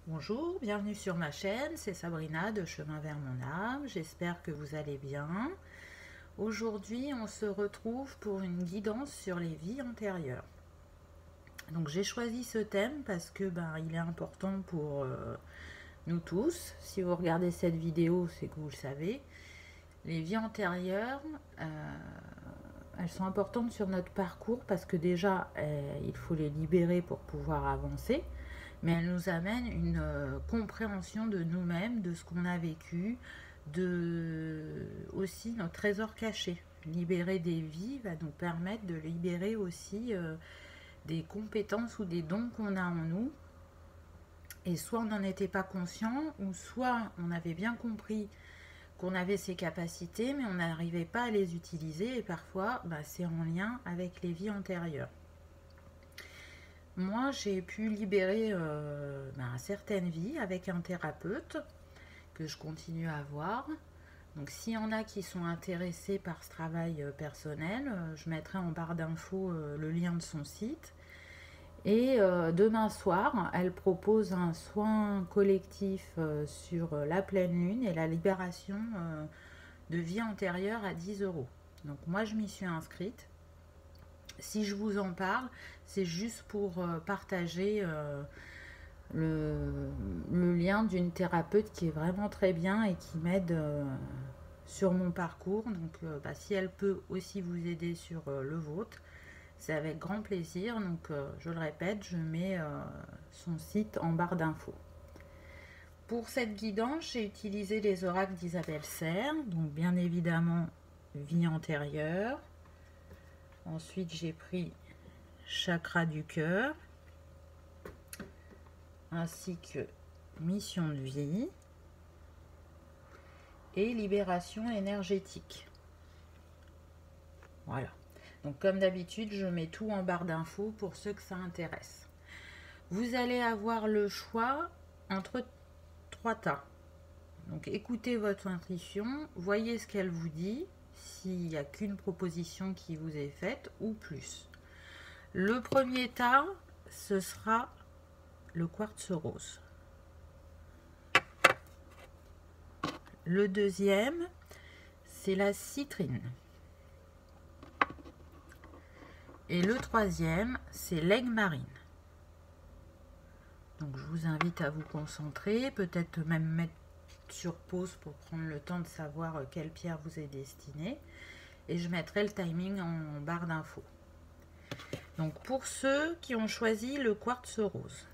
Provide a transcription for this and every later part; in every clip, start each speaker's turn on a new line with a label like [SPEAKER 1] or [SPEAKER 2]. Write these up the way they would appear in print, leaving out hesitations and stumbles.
[SPEAKER 1] Bonjour, bienvenue sur ma chaîne, c'est Sabrina de Chemin vers mon âme, j'espère que vous allez bien. Aujourd'hui, on se retrouve pour une guidance sur les vies antérieures. Donc j'ai choisi ce thème parce que il est important pour nous tous. Si vous regardez cette vidéo, c'est que vous le savez. Les vies antérieures, elles sont importantes sur notre parcours parce que déjà, il faut les libérer pour pouvoir avancer. Mais elles nous amènent une compréhension de nous-mêmes, de ce qu'on a vécu, de aussi nos trésors cachés. Libérer des vies va nous permettre de libérer aussi des compétences ou des dons qu'on a en nous. Et soit on n'en était pas conscient, ou soit on avait bien compris qu'on avait ces capacités, mais on n'arrivait pas à les utiliser. Et parfois, c'est en lien avec les vies antérieures. Moi, j'ai pu libérer certaines vies avec un thérapeute que je continue à avoir. Donc, s'il y en a qui sont intéressés par ce travail personnel, je mettrai en barre d'infos le lien de son site. Et demain soir, elle propose un soin collectif sur la pleine lune et la libération de vie antérieure à 10 €. Donc, moi, je m'y suis inscrite. Si je vous en parle, c'est juste pour partager le lien d'une thérapeute qui est vraiment très bien et qui m'aide sur mon parcours. Donc si elle peut aussi vous aider sur le vôtre, c'est avec grand plaisir. Donc je le répète, je mets son site en barre d'infos. Pour cette guidance, j'ai utilisé les oracles d'Isabelle Serre, donc bien évidemment vie antérieure. Ensuite, j'ai pris chakra du cœur, ainsi que mission de vie et libération énergétique. Voilà. Donc, comme d'habitude, je mets tout en barre d'infos pour ceux que ça intéresse. Vous allez avoir le choix entre 3 tas. Donc, écoutez votre intuition, voyez ce qu'elle vous dit, s'il n'y a qu'une proposition qui vous est faite ou plus. Le premier tas, ce sera le quartz rose. Le deuxième, c'est la citrine. Et le troisième, c'est l'aigle marine. Donc je vous invite à vous concentrer, peut-être même mettre sur pause pour prendre le temps de savoir quelle pierre vous est destinée. Et je mettrai le timing en barre d'infos. Donc pour ceux qui ont choisi le quartz rose,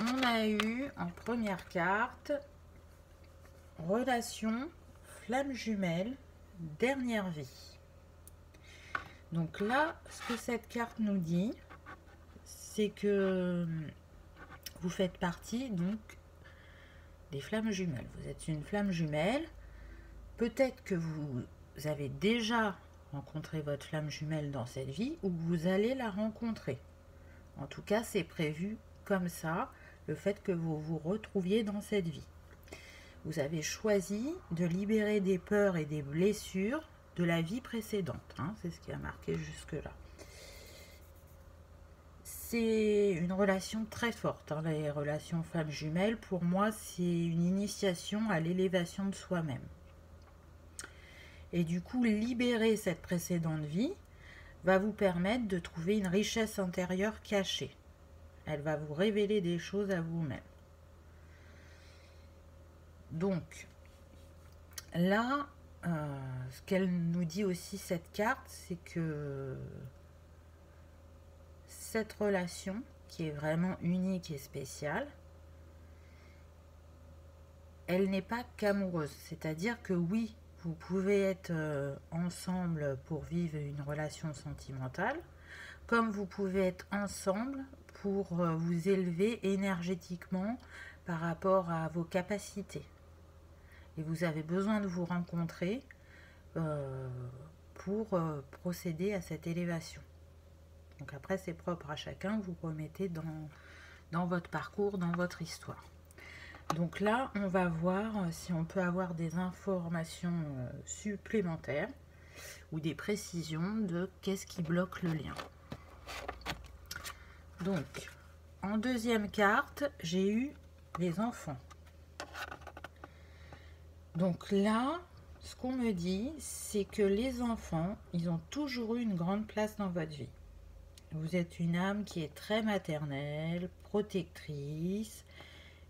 [SPEAKER 1] on a eu en première carte relation, flamme jumelle, dernière vie. Donc là, ce que cette carte nous dit, c'est que vous faites partie donc des flammes jumelles. Vous êtes une flamme jumelle. Peut-être que vous avez déjà rencontré votre flamme jumelle dans cette vie ou que vous allez la rencontrer. En tout cas, c'est prévu comme ça, le fait que vous vous retrouviez dans cette vie. Vous avez choisi de libérer des peurs et des blessures de la vie précédente. C'est ce qui a marqué jusque-là. C'est une relation très forte, les relations femmes jumelles. Pour moi, c'est une initiation à l'élévation de soi-même. Et du coup, libérer cette précédente vie va vous permettre de trouver une richesse intérieure cachée. Elle va vous révéler des choses à vous-même. Donc, là, ce qu'elle nous dit aussi, cette carte, c'est que cette relation, qui est vraiment unique et spéciale, elle n'est pas qu'amoureuse. C'est-à-dire que oui, vous pouvez être ensemble pour vivre une relation sentimentale, comme vous pouvez être ensemble pour vous élever énergétiquement par rapport à vos capacités. Et vous avez besoin de vous rencontrer pour procéder à cette élévation. Donc après, c'est propre à chacun, vous remettez dans votre parcours, dans votre histoire. Donc là, on va voir si on peut avoir des informations supplémentaires ou des précisions de qu'est-ce qui bloque le lien. Donc, en deuxième carte, j'ai eu les enfants. Donc là, ce qu'on me dit, c'est que les enfants, ils ont toujours eu une grande place dans votre vie. Vous êtes une âme qui est très maternelle, protectrice,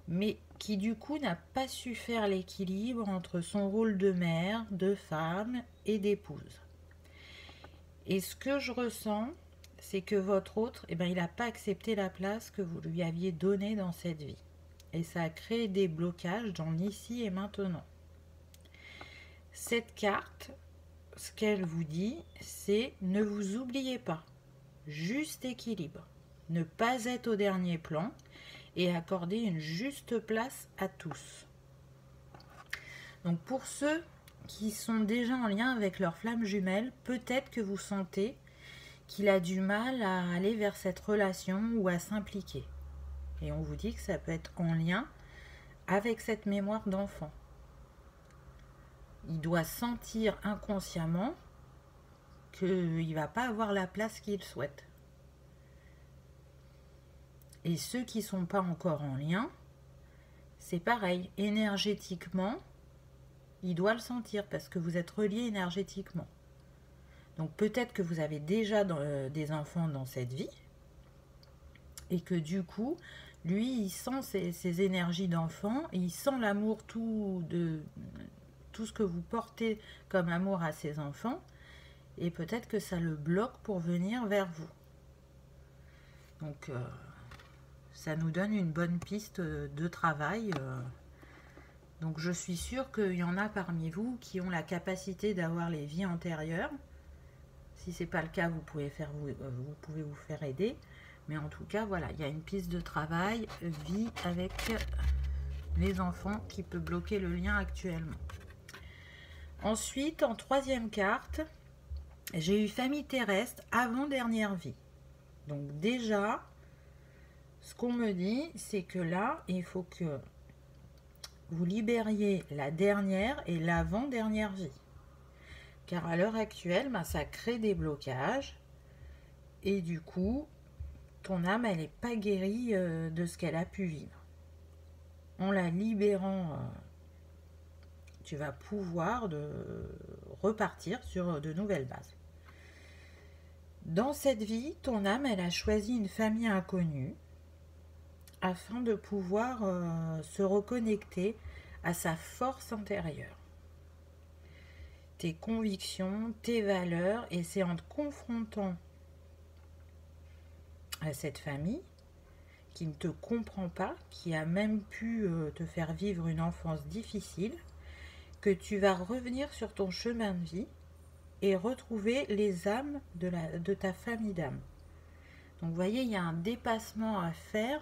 [SPEAKER 1] mais qui du coup n'a pas su faire l'équilibre entre son rôle de mère, de femme et d'épouse. Et ce que je ressens, c'est que votre autre, il n'a pas accepté la place que vous lui aviez donnée dans cette vie. Et ça a créé des blocages dans l'ici et maintenant. Cette carte, ce qu'elle vous dit, c'est ne vous oubliez pas. Juste équilibre. Ne pas être au dernier plan et accorder une juste place à tous. Donc pour ceux qui sont déjà en lien avec leur flamme jumelle, peut-être que vous sentez qu'il a du mal à aller vers cette relation ou à s'impliquer. Et on vous dit que ça peut être en lien avec cette mémoire d'enfant. Il doit sentir inconsciemment qu'il ne va pas avoir la place qu'il souhaite. Et ceux qui ne sont pas encore en lien, c'est pareil. Énergétiquement, il doit le sentir parce que vous êtes reliés énergétiquement. Donc peut-être que vous avez déjà des enfants dans cette vie et que du coup, lui, il sent ces énergies d'enfant, il sent l'amour, tout ce que vous portez comme amour à ses enfants, et peut-être que ça le bloque pour venir vers vous. Donc ça nous donne une bonne piste de travail. Donc je suis sûre qu'il y en a parmi vous qui ont la capacité d'avoir les vies antérieures. Si ce n'est pas le cas, vous pouvez vous faire aider. Mais en tout cas, voilà, il y a une piste de travail, vie avec les enfants qui peut bloquer le lien actuellement. Ensuite, en troisième carte, j'ai eu famille terrestre avant dernière vie. Donc déjà, ce qu'on me dit, c'est que là, il faut que vous libériez la dernière et l'avant-dernière vie. Car à l'heure actuelle, ça crée des blocages. Et du coup, ton âme, elle n'est pas guérie de ce qu'elle a pu vivre. En la libérant, tu vas pouvoir repartir sur de nouvelles bases. Dans cette vie, ton âme, elle a choisi une famille inconnue afin de pouvoir se reconnecter à sa force intérieure. Tes convictions, tes valeurs, et c'est en te confrontant à cette famille qui ne te comprend pas, qui a même pu te faire vivre une enfance difficile, que tu vas revenir sur ton chemin de vie et retrouver les âmes de ta famille d'âmes. Donc vous voyez, il y a un dépassement à faire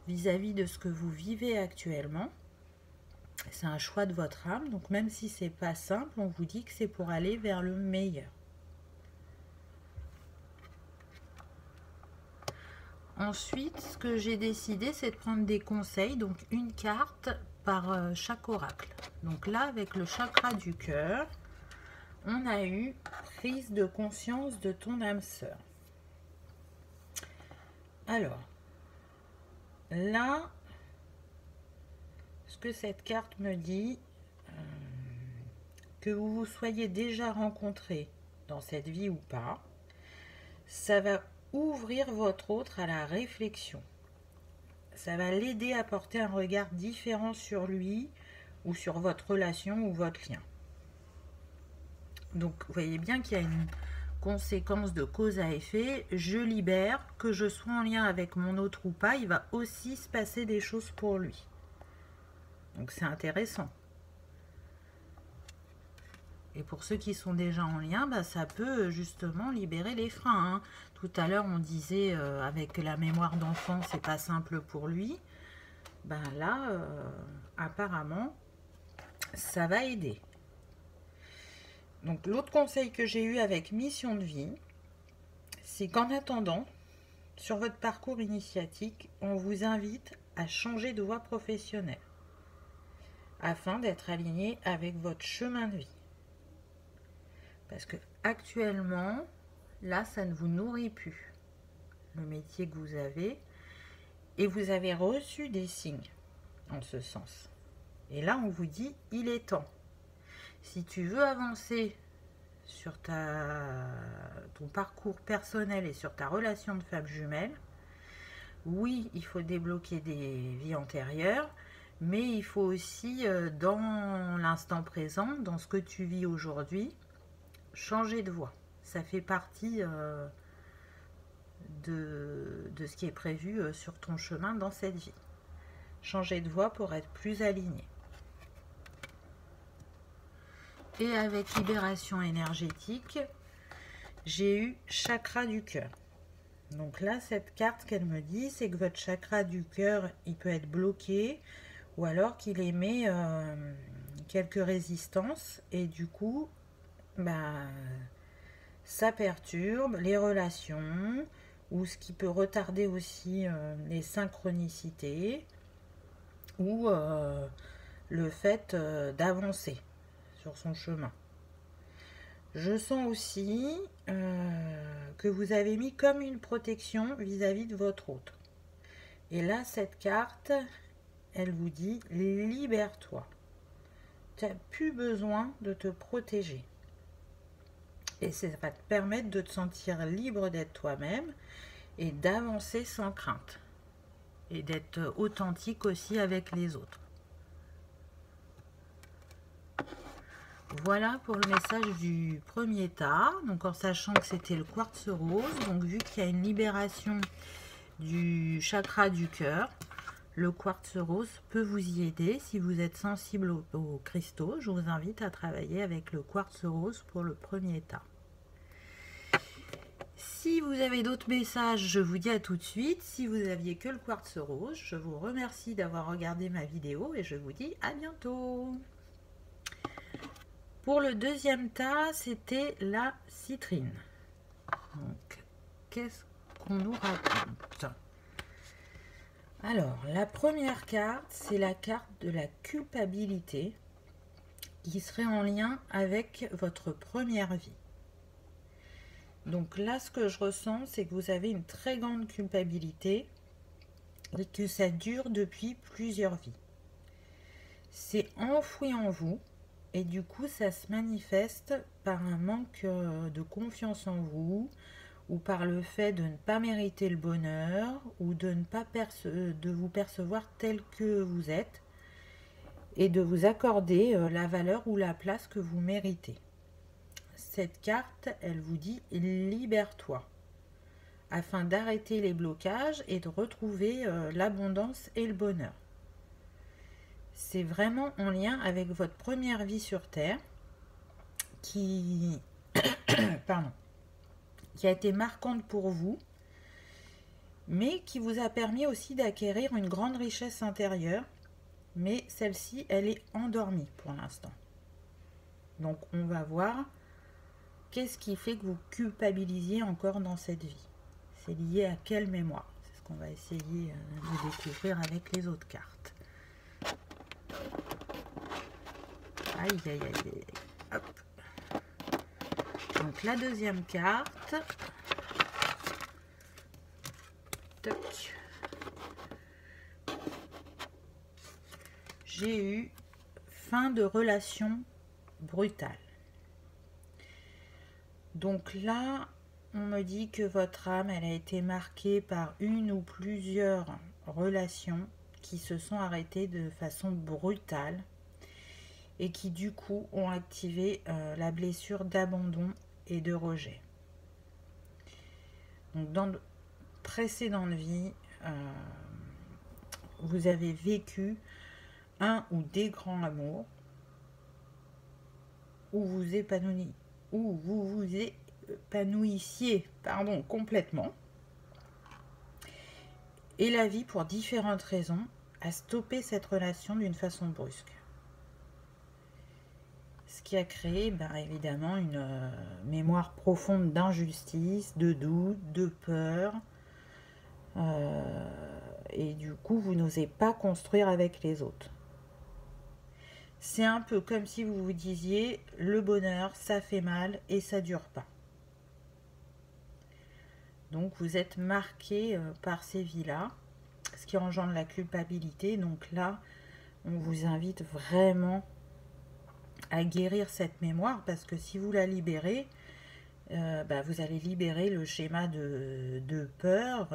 [SPEAKER 1] vis-à-vis de ce que vous vivez actuellement. C'est un choix de votre âme, donc même si c'est pas simple, on vous dit que c'est pour aller vers le meilleur. Ensuite, ce que j'ai décidé, c'est de prendre des conseils, donc une carte par chaque oracle. Donc là, avec le chakra du cœur, on a eu prise de conscience de ton âme sœur. Alors, là, ce que cette carte me dit, que vous vous soyez déjà rencontrés dans cette vie ou pas, ça va ouvrir votre autre à la réflexion. Ça va l'aider à porter un regard différent sur lui ou sur votre relation ou votre lien. Donc, vous voyez bien qu'il y a une conséquence de cause à effet. Je libère, que je sois en lien avec mon autre ou pas, il va aussi se passer des choses pour lui. Donc, c'est intéressant. Et pour ceux qui sont déjà en lien, ça peut justement libérer les freins. Hein. Tout à l'heure, on disait avec la mémoire d'enfant, c'est pas simple pour lui. Là, apparemment, ça va aider. Donc, l'autre conseil que j'ai eu avec Mission de vie, c'est qu'en attendant, sur votre parcours initiatique, on vous invite à changer de voie professionnelle afin d'être aligné avec votre chemin de vie. Parce que actuellement, là, ça ne vous nourrit plus, le métier que vous avez. Et vous avez reçu des signes en ce sens. Et là, on vous dit, il est temps. Si tu veux avancer sur ton parcours personnel et sur ta relation de femme jumelle, oui, il faut débloquer des vies antérieures, mais il faut aussi, dans l'instant présent, dans ce que tu vis aujourd'hui, changer de voie. Ça fait partie de ce qui est prévu sur ton chemin dans cette vie. Changer de voie pour être plus aligné. Et avec libération énergétique, j'ai eu chakra du cœur. Donc là, cette carte qu'elle me dit, c'est que votre chakra du cœur, il peut être bloqué ou alors qu'il émet quelques résistances et du coup, ça perturbe les relations ou ce qui peut retarder aussi les synchronicités ou le fait d'avancer sur son chemin. Je sens aussi que vous avez mis comme une protection vis-à-vis de votre autre. Et là, cette carte, elle vous dit « Libère-toi ». Tu n'as plus besoin de te protéger. Et ça va te permettre de te sentir libre d'être toi-même et d'avancer sans crainte. Et d'être authentique aussi avec les autres. Voilà pour le message du premier tas, donc en sachant que c'était le quartz rose, donc vu qu'il y a une libération du chakra du cœur, le quartz rose peut vous y aider. Si vous êtes sensible aux cristaux, je vous invite à travailler avec le quartz rose pour le premier tas. Si vous avez d'autres messages, je vous dis à tout de suite. Si vous aviez que le quartz rose, je vous remercie d'avoir regardé ma vidéo et je vous dis à bientôt. Pour le deuxième tas, c'était la citrine. Donc, qu'est-ce qu'on nous raconte? Alors, la première carte, c'est la carte de la culpabilité qui serait en lien avec votre première vie. Donc là, ce que je ressens, c'est que vous avez une très grande culpabilité et que ça dure depuis plusieurs vies. C'est enfoui en vous. Et du coup, ça se manifeste par un manque de confiance en vous ou par le fait de ne pas mériter le bonheur ou de ne pas de vous percevoir tel que vous êtes et de vous accorder la valeur ou la place que vous méritez. Cette carte, elle vous dit « Libère-toi » afin d'arrêter les blocages et de retrouver l'abondance et le bonheur. C'est vraiment en lien avec votre première vie sur Terre qui, qui a été marquante pour vous, mais qui vous a permis aussi d'acquérir une grande richesse intérieure, mais celle-ci, elle est endormie pour l'instant. Donc, on va voir qu'est-ce qui fait que vous culpabilisiez encore dans cette vie. C'est lié à quelle mémoire? C'est ce qu'on va essayer de découvrir avec les autres cartes. Aïe, aïe, aïe, hop. Donc la deuxième carte. Toc. J'ai eu fin de relation brutale. Donc là, on me dit que votre âme, elle a été marquée par une ou plusieurs relations qui se sont arrêtées de façon brutale et qui du coup ont activé la blessure d'abandon et de rejet. Donc dans de précédentes vies, vous avez vécu un ou des grands amours où vous vous épanouissiez complètement, et la vie, pour différentes raisons, a stoppé cette relation d'une façon brusque. Ce qui a créé évidemment une mémoire profonde d'injustice, de doute, de peur. Et du coup, vous n'osez pas construire avec les autres. C'est un peu comme si vous vous disiez, le bonheur, ça fait mal et ça dure pas. Donc vous êtes marqué par ces vies-là. ce qui engendre la culpabilité. Donc là, on vous invite vraiment à guérir cette mémoire, parce que si vous la libérez, vous allez libérer le schéma de peur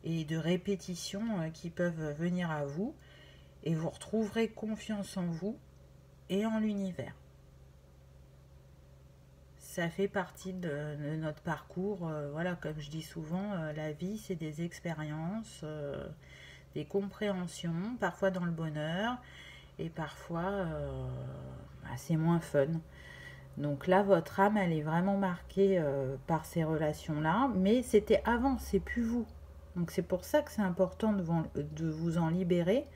[SPEAKER 1] et de répétition qui peuvent venir à vous, et vous retrouverez confiance en vous et en l'univers. Ça fait partie de notre parcours. Voilà, comme je dis souvent, la vie, c'est des expériences, des compréhensions, parfois dans le bonheur, et parfois c'est moins fun. Donc là, votre âme, elle est vraiment marquée par ces relations-là, mais c'était avant, c'est plus vous. Donc c'est pour ça que c'est important de vous en libérer,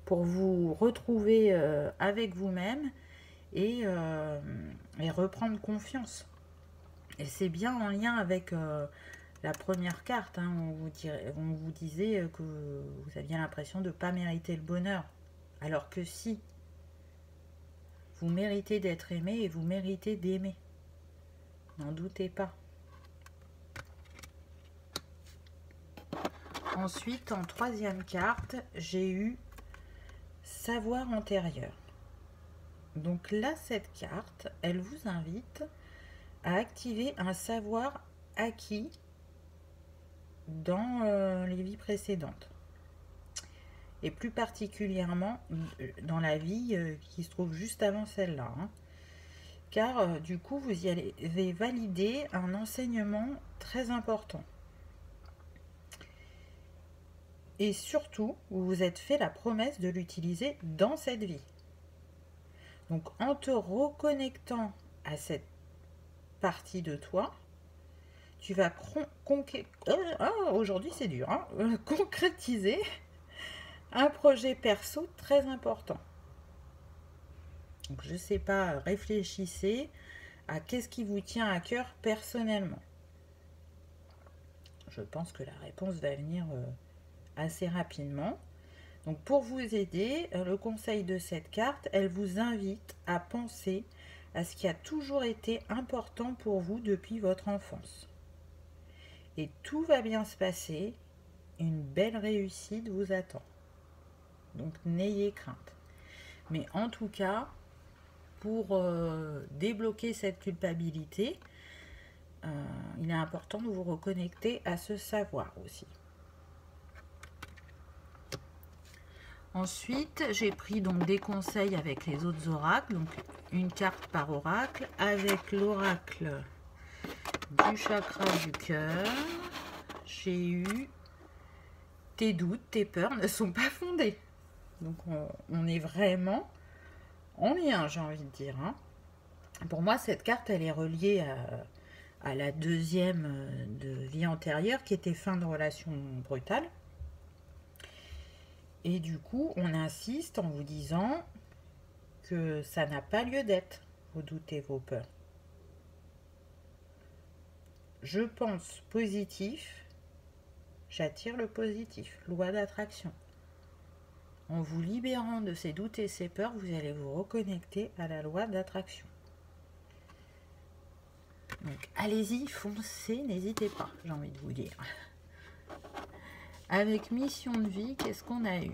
[SPEAKER 1] pour vous retrouver avec vous-même et reprendre confiance. Et c'est bien en lien avec la première carte, hein, on vous disait que vous aviez l'impression de ne pas mériter le bonheur. Alors que si, vous méritez d'être aimé et vous méritez d'aimer. N'en doutez pas. Ensuite, en troisième carte, j'ai eu savoir antérieur. Donc là, cette carte, elle vous invite à activer un savoir acquis dans les vies précédentes. Et plus particulièrement dans la vie qui se trouve juste avant celle-là. Hein. Car du coup, vous y avez validé un enseignement très important. Et surtout, vous vous êtes fait la promesse de l'utiliser dans cette vie. Donc, en te reconnectant à cette partie de toi, tu vas aujourd'hui c'est dur, hein, concrétiser un projet perso très important. Donc, je ne sais pas, réfléchissez à qu'est-ce qui vous tient à cœur personnellement. Je pense que la réponse va venir assez rapidement. Donc pour vous aider, le conseil de cette carte, elle vous invite à penser à ce qui a toujours été important pour vous depuis votre enfance. Et tout va bien se passer, une belle réussite vous attend. Donc n'ayez crainte. Mais en tout cas, pour débloquer cette culpabilité, il est important de vous reconnecter à ce savoir aussi. Ensuite, j'ai pris donc des conseils avec les autres oracles, donc une carte par oracle, avec l'oracle du chakra du cœur. J'ai eu tes doutes, tes peurs ne sont pas fondés. Donc on est vraiment en lien, j'ai envie de dire. Hein. Pour moi, cette carte, elle est reliée à la deuxième de vie antérieure, qui était fin de relation brutale. Et du coup, on insiste en vous disant que ça n'a pas lieu d'être, vos doutes et vos peurs. Je pense positif, j'attire le positif, loi d'attraction. En vous libérant de ces doutes et ces peurs, vous allez vous reconnecter à la loi d'attraction. Donc allez-y, foncez, n'hésitez pas, j'ai envie de vous dire. Avec mission de vie, qu'est-ce qu'on a eu?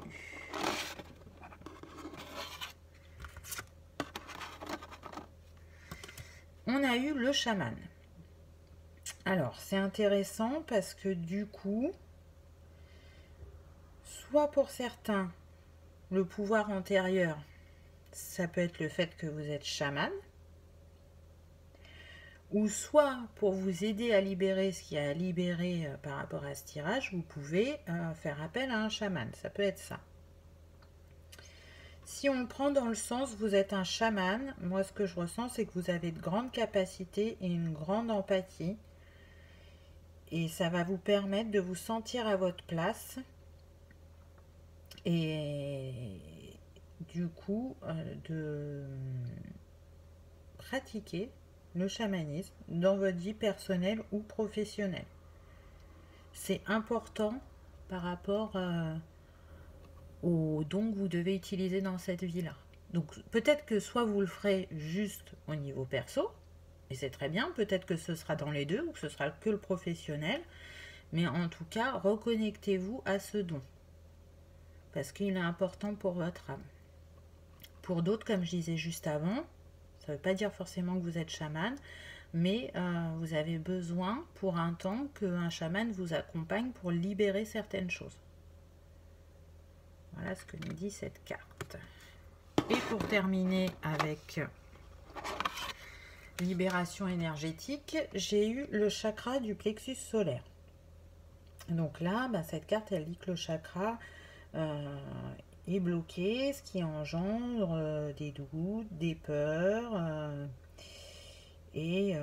[SPEAKER 1] On a eu le chaman. Alors, c'est intéressant parce que du coup, soit pour certains, le pouvoir antérieur, ça peut être le fait que vous êtes chaman, ou soit pour vous aider à libérer ce qu'il y a à libérer par rapport à ce tirage, vous pouvez faire appel à un chaman. Ça peut être ça. Si on le prend dans le sens, vous êtes un chaman, moi ce que je ressens, c'est que vous avez de grandes capacités et une grande empathie. Et ça va vous permettre de vous sentir à votre place. Et du coup, de pratiquer le chamanisme dans votre vie personnelle ou professionnelle. C'est important par rapport aux dons que vous devez utiliser dans cette vie-là. Donc peut-être que soit vous le ferez juste au niveau perso, et c'est très bien, peut-être que ce sera dans les deux, ou que ce sera que le professionnel, Mais en tout cas, reconnectez-vous à ce don. Parce qu'il est important pour votre âme. Pour d'autres, comme je disais juste avant, ça ne veut pas dire forcément que vous êtes chaman, mais vous avez besoin pour un temps qu'un chaman vous accompagne pour libérer certaines choses. Voilà ce que nous dit cette carte. Et pour terminer avec libération énergétique, j'ai eu le chakra du plexus solaire. Donc là, cette carte, elle dit que le chakra est bloqué, ce qui engendre des doutes, des peurs et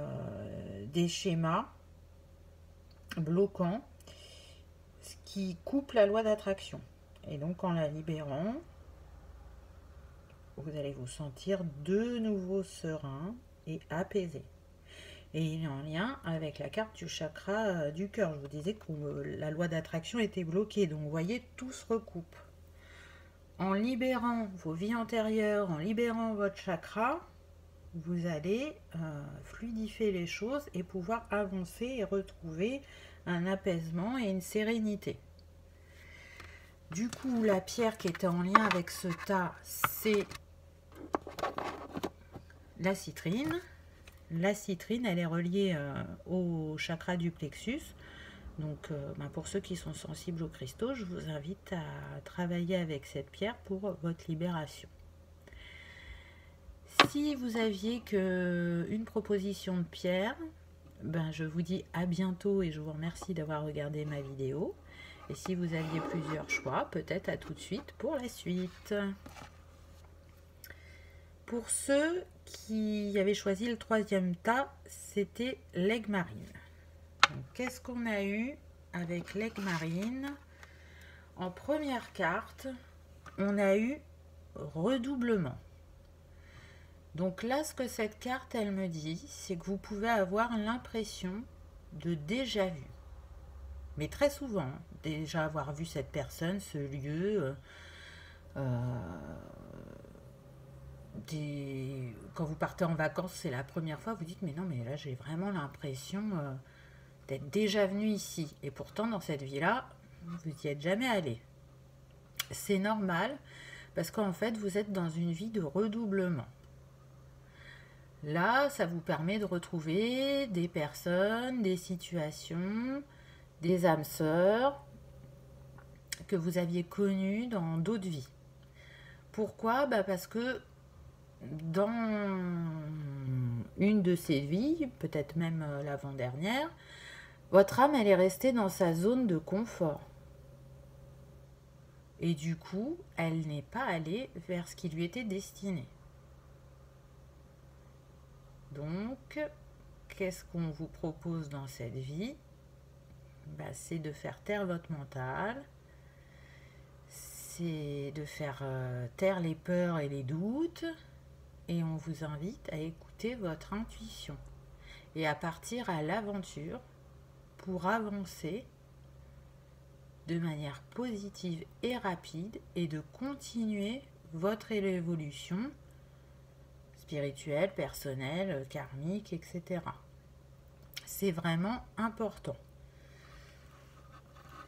[SPEAKER 1] des schémas bloquants, ce qui coupe la loi d'attraction. Et donc en la libérant, vous allez vous sentir de nouveau serein et apaisé. Et il est en lien avec la carte du chakra du cœur. Je vous disais que la loi d'attraction était bloquée. Donc vous voyez, tout se recoupe. En libérant vos vies antérieures, en libérant votre chakra, vous allez fluidifier les choses et pouvoir avancer et retrouver un apaisement et une sérénité. Du coup, la pierre qui était en lien avec ce tas, c'est la citrine. La citrine, elle est reliée au chakra du plexus. Donc, pour ceux qui sont sensibles aux cristaux, je vous invite à travailler avec cette pierre pour votre libération. Si vous aviez qu'une proposition de pierre, je vous dis à bientôt et je vous remercie d'avoir regardé ma vidéo. Et si vous aviez plusieurs choix, peut-être à tout de suite pour la suite. Pour ceux qui avaient choisi le troisième tas, c'était l'aigle marine. Qu'est-ce qu'on a eu avec l'aigle marine? En première carte, on a eu redoublement. Donc là, ce que cette carte, elle me dit, c'est que vous pouvez avoir l'impression de déjà vu. Mais très souvent, déjà avoir vu cette personne, ce lieu, quand vous partez en vacances, c'est la première fois, vous dites, mais non, mais là, j'ai vraiment l'impression d'être déjà venu ici. Et pourtant, dans cette vie-là, vous n'y êtes jamais allé. C'est normal, parce qu'en fait, vous êtes dans une vie de redoublement. Là, ça vous permet de retrouver des personnes, des situations, des âmes sœurs que vous aviez connues dans d'autres vies. Pourquoi? Parce que dans une de ces vies, peut-être même l'avant-dernière, votre âme, elle est restée dans sa zone de confort. Et du coup, elle n'est pas allée vers ce qui lui était destiné. Donc, qu'est-ce qu'on vous propose dans cette vie? C'est de faire taire votre mental, c'est de faire taire les peurs et les doutes, et on vous invite à écouter votre intuition et à partir à l'aventure pour avancer de manière positive et rapide et de continuer votre évolution spirituelle, personnelle, karmique, etc. C'est vraiment important.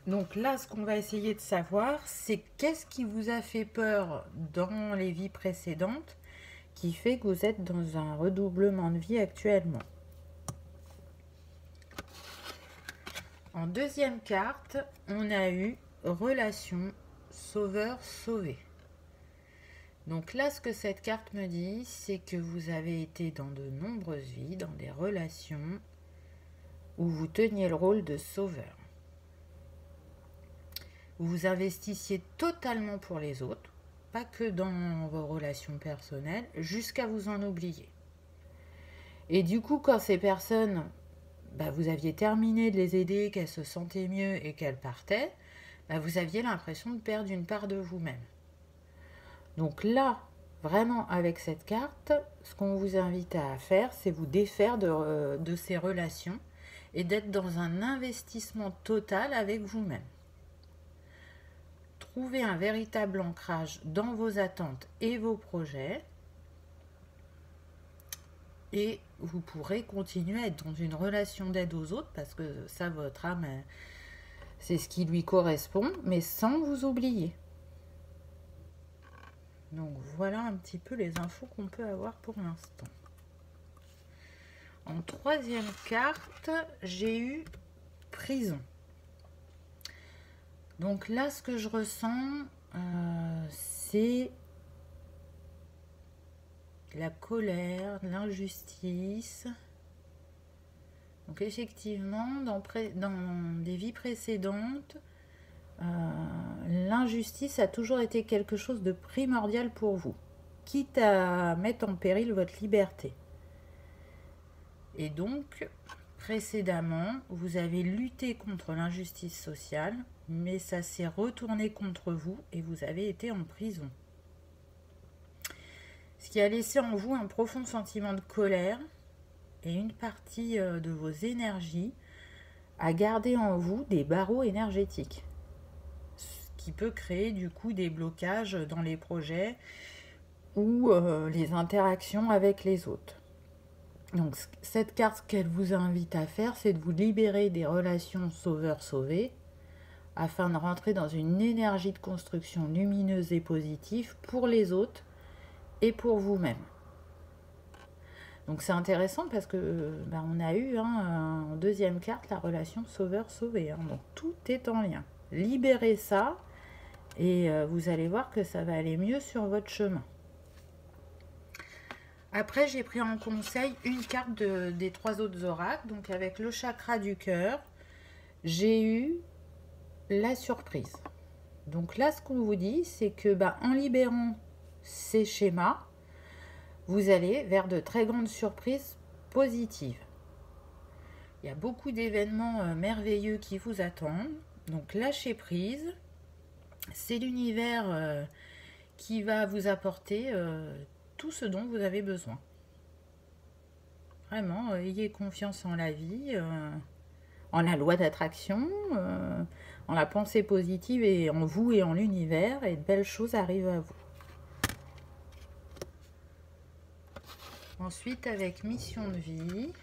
[SPEAKER 1] Donc là, ce qu'on va essayer de savoir, c'est qu'est-ce qui vous a fait peur dans les vies précédentes qui fait que vous êtes dans un redoublement de vie actuellement. En deuxième carte, on a eu relation sauveur-sauvé. Donc là, ce que cette carte me dit, c'est que vous avez été dans de nombreuses vies, dans des relations où vous teniez le rôle de sauveur. Vous vous investissiez totalement pour les autres, pas que dans vos relations personnelles, jusqu'à vous en oublier. Et du coup, quand ces personnes, vous aviez terminé de les aider, qu'elles se sentaient mieux et qu'elles partaient, vous aviez l'impression de perdre une part de vous-même. Donc là, vraiment avec cette carte, ce qu'on vous invite à faire, c'est vous défaire de ces relations et d'être dans un investissement total avec vous-même. Trouvez un véritable ancrage dans vos attentes et vos projets et vous pourrez continuer à être dans une relation d'aide aux autres parce que ça, votre âme, C'est ce qui lui correspond, mais sans vous oublier. Donc voilà un petit peu les infos qu'on peut avoir pour l'instant. En troisième carte, j'ai eu prison. Donc là, ce que je ressens, c'est la colère, l'injustice. Donc effectivement, dans des vies précédentes, l'injustice a toujours été quelque chose de primordial pour vous, quitte à mettre en péril votre liberté. Et donc, précédemment, vous avez lutté contre l'injustice sociale, mais ça s'est retourné contre vous et vous avez été en prison. Ce qui a laissé en vous un profond sentiment de colère et une partie de vos énergies a gardé en vous des barreaux énergétiques, ce qui peut créer du coup des blocages dans les projets ou les interactions avec les autres. Donc cette carte, ce qu'elle vous invite à faire, c'est de vous libérer des relations sauveur-sauvé afin de rentrer dans une énergie de construction lumineuse et positive pour les autres et pour vous-même. Donc c'est intéressant parce que on a eu en deuxième carte la relation sauveur-sauvé. Donc tout est en lien. Libérez ça et vous allez voir que ça va aller mieux sur votre chemin. Après, j'ai pris en conseil une carte des 3 autres oracles. Donc avec le chakra du cœur, j'ai eu la surprise. Donc là, ce qu'on vous dit, c'est que en libérant ces schémas, vous allez vers de très grandes surprises positives. Il y a beaucoup d'événements merveilleux qui vous attendent. Donc lâchez prise. C'est l'univers qui va vous apporter tout ce dont vous avez besoin. Vraiment, ayez confiance en la vie, en la loi d'attraction, en la pensée positive et en vous et en l'univers, et de belles choses arrivent à vous. Ensuite, avec mission de vie,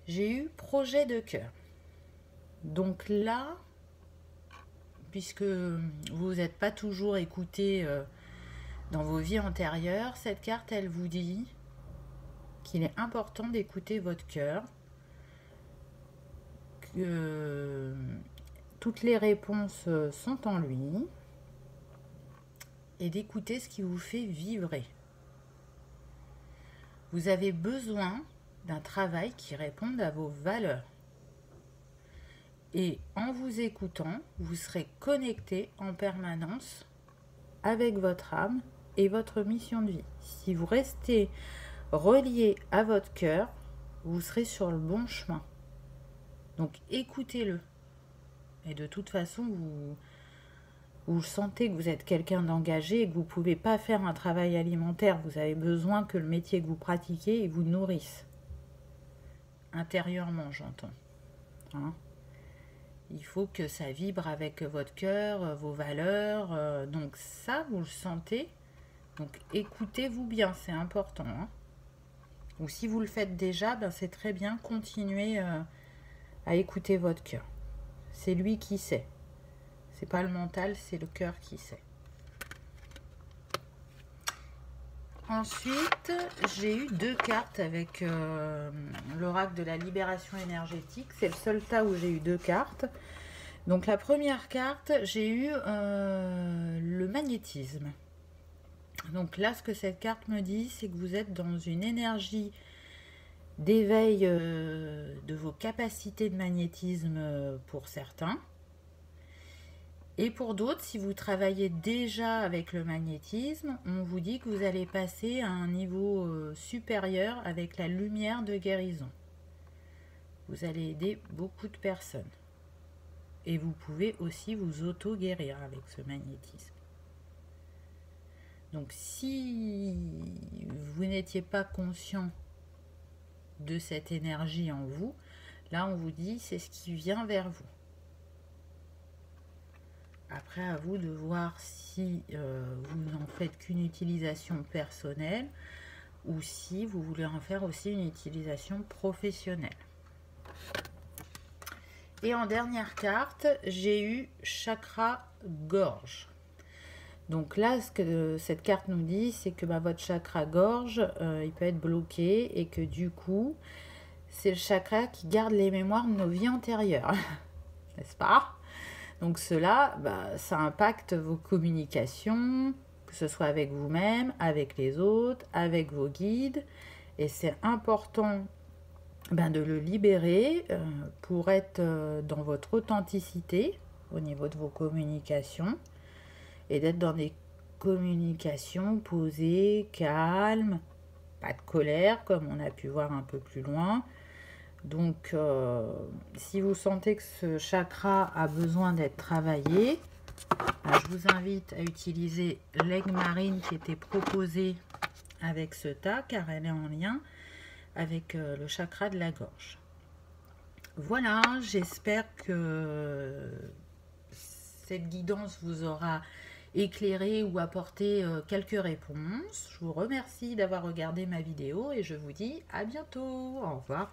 [SPEAKER 1] j'ai eu projet de cœur. Donc là, puisque vous n'êtes pas toujours écouté dans vos vies antérieures, cette carte, elle vous dit qu'il est important d'écouter votre cœur, que toutes les réponses sont en lui, et d'écouter ce qui vous fait vibrer. Vous avez besoin d'un travail qui réponde à vos valeurs. Et en vous écoutant, vous serez connecté en permanence avec votre âme et votre mission de vie. Si vous restez relié à votre cœur, vous serez sur le bon chemin. Donc écoutez-le. Et de toute façon, vous sentez que vous êtes quelqu'un d'engagé et que vous ne pouvez pas faire un travail alimentaire. Vous avez besoin que le métier que vous pratiquez vous nourrisse. Intérieurement, j'entends. Il faut que ça vibre avec votre cœur, vos valeurs. Donc ça, vous le sentez. Donc écoutez-vous bien, c'est important. Ou si vous le faites déjà, c'est très bien. Continuez à écouter votre cœur. C'est lui qui sait. C'est pas le mental, c'est le cœur qui sait. Ensuite, j'ai eu 2 cartes avec l'oracle de la libération énergétique. C'est le seul tas où j'ai eu 2 cartes. Donc la première carte, j'ai eu le magnétisme. Donc là, ce que cette carte me dit, c'est que vous êtes dans une énergie d'éveil de vos capacités de magnétisme pour certains. Et pour d'autres, si vous travaillez déjà avec le magnétisme, on vous dit que vous allez passer à un niveau supérieur avec la lumière de guérison. Vous allez aider beaucoup de personnes. Et vous pouvez aussi vous auto-guérir avec ce magnétisme. Donc si vous n'étiez pas conscient de cette énergie en vous, là on vous dit c'est ce qui vient vers vous. Après, à vous de voir si vous n'en faites qu'une utilisation personnelle ou si vous voulez en faire aussi une utilisation professionnelle. Et en dernière carte, j'ai eu chakra gorge. Donc là, ce que cette carte nous dit, c'est que votre chakra gorge, il peut être bloqué et que du coup, c'est le chakra qui garde les mémoires de nos vies antérieures, n'est-ce pas? Donc cela, ça impacte vos communications, que ce soit avec vous-même, avec les autres, avec vos guides. Et c'est important de le libérer pour être dans votre authenticité au niveau de vos communications et d'être dans des communications posées, calmes, pas de colère comme on a pu voir un peu plus loin. Donc si vous sentez que ce chakra a besoin d'être travaillé, je vous invite à utiliser l'aigle marine qui était proposée avec ce tas car elle est en lien avec le chakra de la gorge. Voilà, j'espère que cette guidance vous aura éclairé ou apporté quelques réponses. Je vous remercie d'avoir regardé ma vidéo et je vous dis à bientôt. Au revoir.